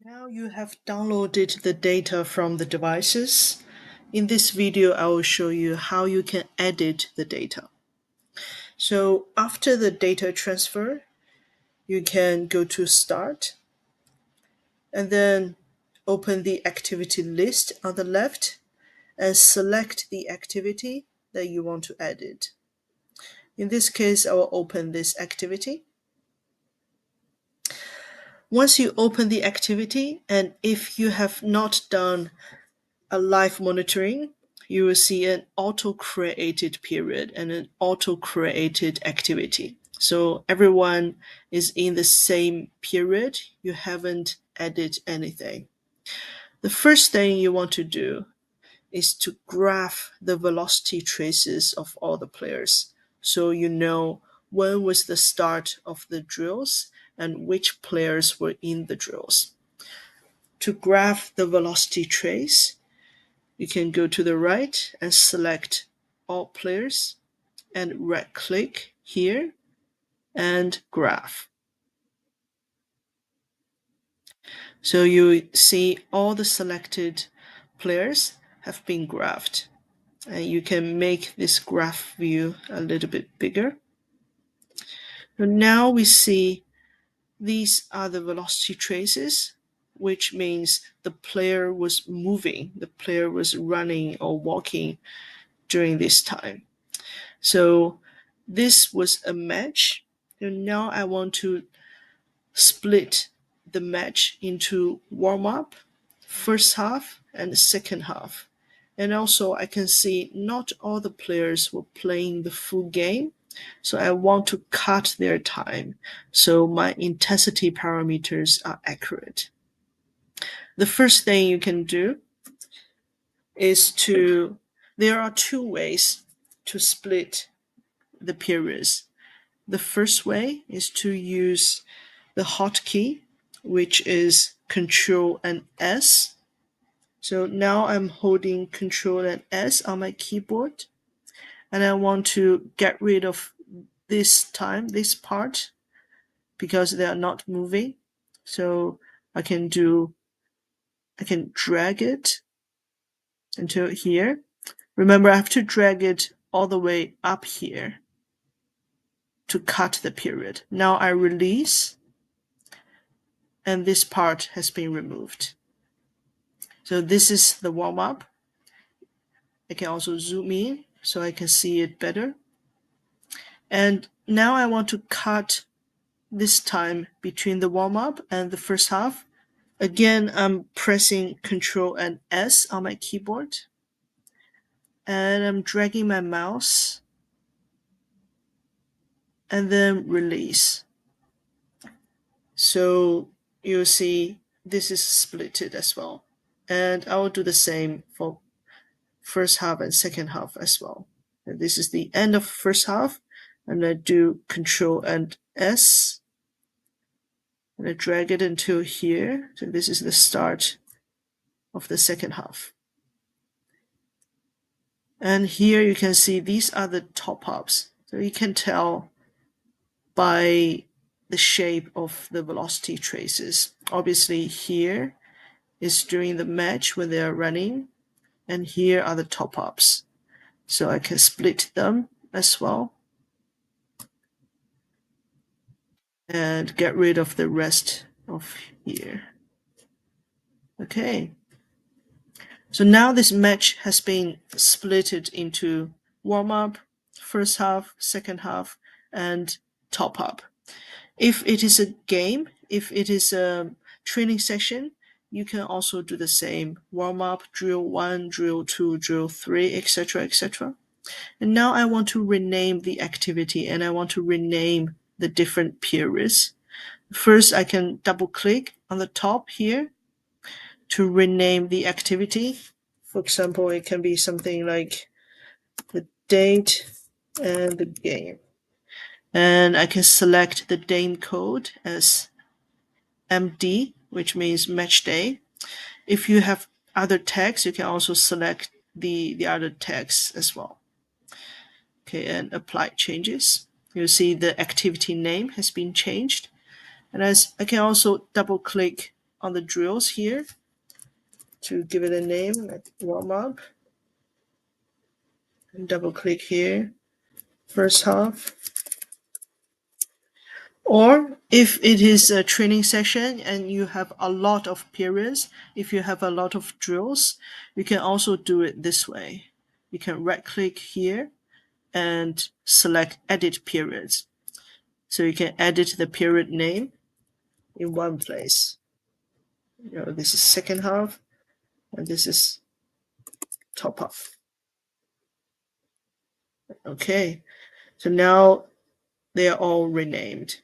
Now you have downloaded the data from the devices. In this video, I will show you how you can edit the data. So after the data transfer, you can go to Start and then open the activity list on the left and select the activity that you want to edit. In this case, I will open this activity. Once you open the activity, and if you have not done a live monitoring, you will see an auto-created period and an auto-created activity. So everyone is in the same period. You haven't added anything. The first thing you want to do is to graph the velocity traces of all the players. So you know when was the start of the drills and which players were in the drills. To graph the velocity trace, you can go to the right and select all players and right click here and graph. So you see all the selected players have been graphed. And you can make this graph view a little bit bigger. So now we see these are the velocity traces, which means the player was moving, the player was running or walking during this time. So this was a match. And now I want to split the match into warm-up, first half, and second half. And also I can see not all the players were playing the full game. So I want to cut their time so my intensity parameters are accurate. The first thing you can do is there are two ways to split the periods. The first way is to use the hotkey, which is Control and S. So now I'm holding Control and S on my keyboard, and I want to get rid of this part, because they are not moving. So I can drag it until here. Remember, I have to drag it all the way up here to cut the period. Now I release, and this part has been removed. So this is the warm-up. I can also zoom in so I can see it better. And now I want to cut this time between the warm-up and the first half. Again, I'm pressing Control and S on my keyboard. And I'm dragging my mouse and then release. So you'll see this is splitted as well. And I will do the same for first half and second half as well. And this is the end of first half, and I do Control and S, and I drag it until here. So this is the start of the second half. And here you can see these are the top-ups. So you can tell by the shape of the velocity traces. Obviously here is during the match when they are running, and here are the top-ups. So I can split them as well and get rid of the rest of here. Okay. So now this match has been splitted into warm-up, first half, second half, and top-up. If it is a game, if it is a training session, you can also do the same. Warm-up, drill 1, drill 2, drill 3, etc., etc. And now I want to rename the activity, and I want to rename the different periods. First, I can double-click on the top here to rename the activity. For example, it can be something like the date and the game. And I can select the name code as MD, which means match day. If you have other tags, you can also select the other tags as well. Okay, and apply changes. You'll see the activity name has been changed. And as I can also double click on the drills here to give it a name, like warm up, and double click here, first half. Or if it is a training session and you have a lot of periods, if you have a lot of drills, you can also do it this way. You can right click here and select edit periods. So you can edit the period name in one place. This is second half and this is top up. Okay, so now they are all renamed.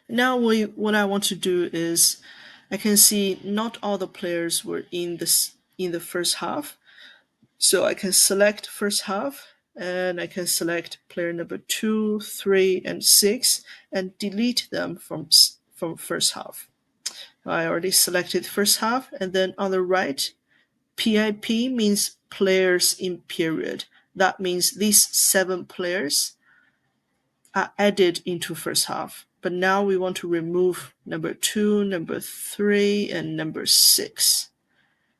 Now what I want to do is I can see not all the players were in the first half. So I can select first half and I can select player number 2, 3, and 6 and delete them from first half. I already selected first half, and then on the right, PIP means players in period. That means these 7 players are added into first half. But now we want to remove number 2, number 3, and number 6.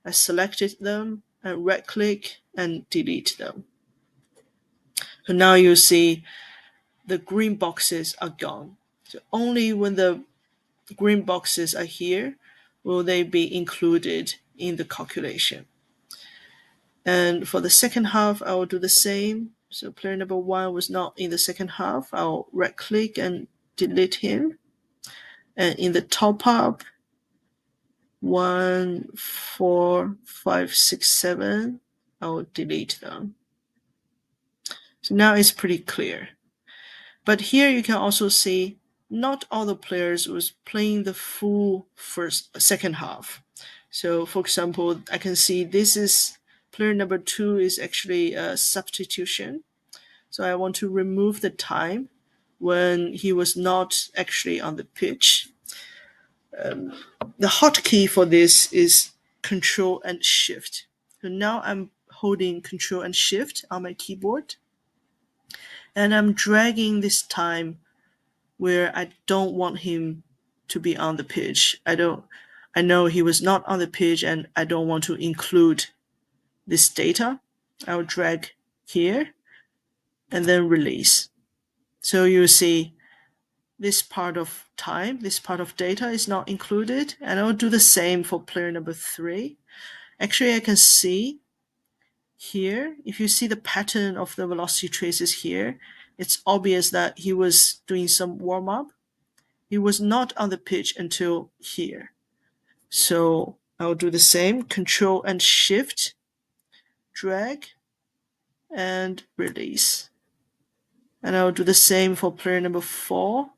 I selected them and right click and delete them. So now you see the green boxes are gone. So only when the green boxes are here will they be included in the calculation. And for the second half, I will do the same. So player number 1 was not in the second half. I'll right click and delete him. And in the top up, 1, 4, 5, 6, 7, I will delete them. So now it's pretty clear. But here you can also see not all the players was playing the full second half. So for example, I can see this is player number 2 is actually a substitution. So I want to remove the time when he was not actually on the pitch. The hotkey for this is Control and Shift. So now I'm holding Control and Shift on my keyboard, and I'm dragging this time where I don't want him to be on the pitch. I know he was not on the pitch and I don't want to include this data. I'll drag here and then release. So you see this part of time, this part of data is not included, and I'll do the same for player number 3. Actually, I can see here, if you see the pattern of the velocity traces here, it's obvious that he was doing some warm-up. He was not on the pitch until here. So I'll do the same, Control and Shift, drag, and release. And I'll do the same for player number 4.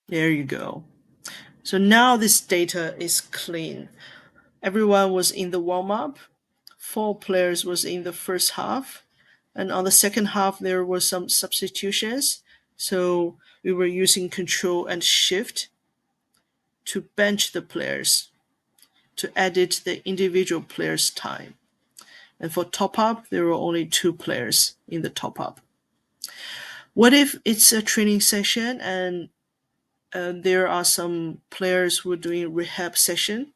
There you go. So now this data is clean. Everyone was in the warm-up. 4 players was in the first half. And on the second half, there were some substitutions. So we were using Control and Shift to bench the players, to edit the individual players' time. And for top up, there were only 2 players in the top up. What if it's a training session and there are some players who are doing rehab session?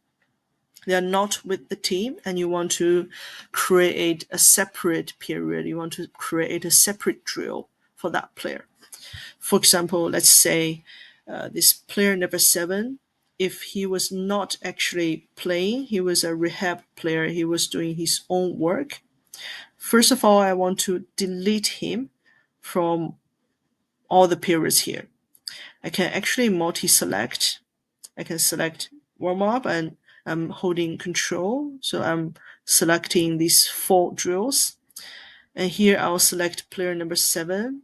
They are not with the team and you want to create a separate period. You want to create a separate drill for that player. For example, let's say this player number 7, if he was not actually playing, he was a rehab player, he was doing his own work. First of all, I want to delete him from all the periods here. I can actually multi-select. I can select warm-up and I'm holding Control. So I'm selecting these 4 drills. And here I'll select player number 7,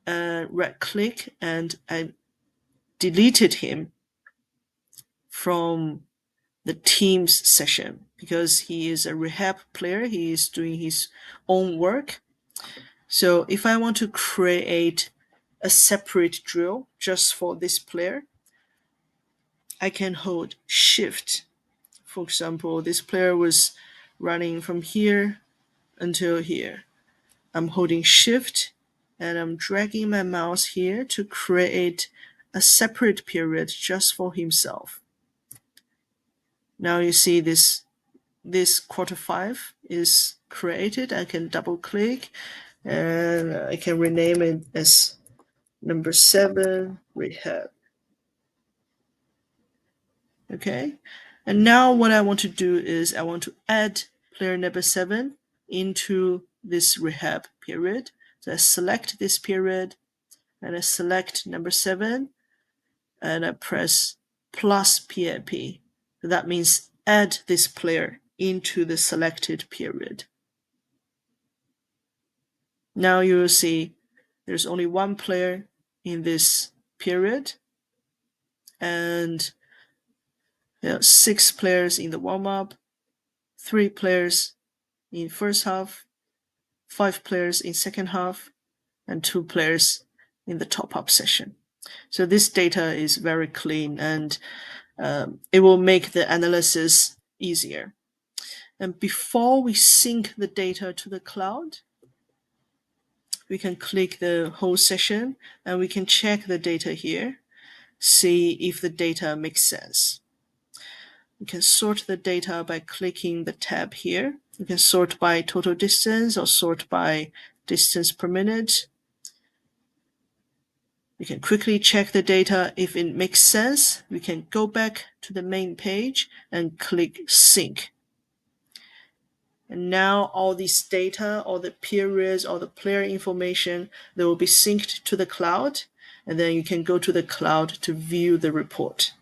right click, and I deleted him from the team's session because he is a rehab player. He is doing his own work. So if I want to create a separate drill just for this player, I can hold Shift. For example, this player was running from here until here. I'm holding Shift and I'm dragging my mouse here to create a separate period just for himself. Now you see this quarter 5 is created. I can double click and I can rename it as number 7 rehab. Okay, and now what I want to do is I want to add player number 7 into this rehab period. So I select this period and I select number 7 and I press plus PIP. So that means add this player into the selected period. Now you will see there's only one player in this period and there are 6 players in the warm-up, 3 players in first half, 5 players in second half, and 2 players in the top-up session. So this data is very clean and it will make the analysis easier. And before we sync the data to the cloud, we can click the whole session and we can check the data here, see if the data makes sense. You can sort the data by clicking the tab here. You can sort by total distance or sort by distance per minute. We can quickly check the data. If it makes sense, we can go back to the main page and click sync. And now all this data, all the periods, all the player information, they will be synced to the cloud. And then you can go to the cloud to view the report.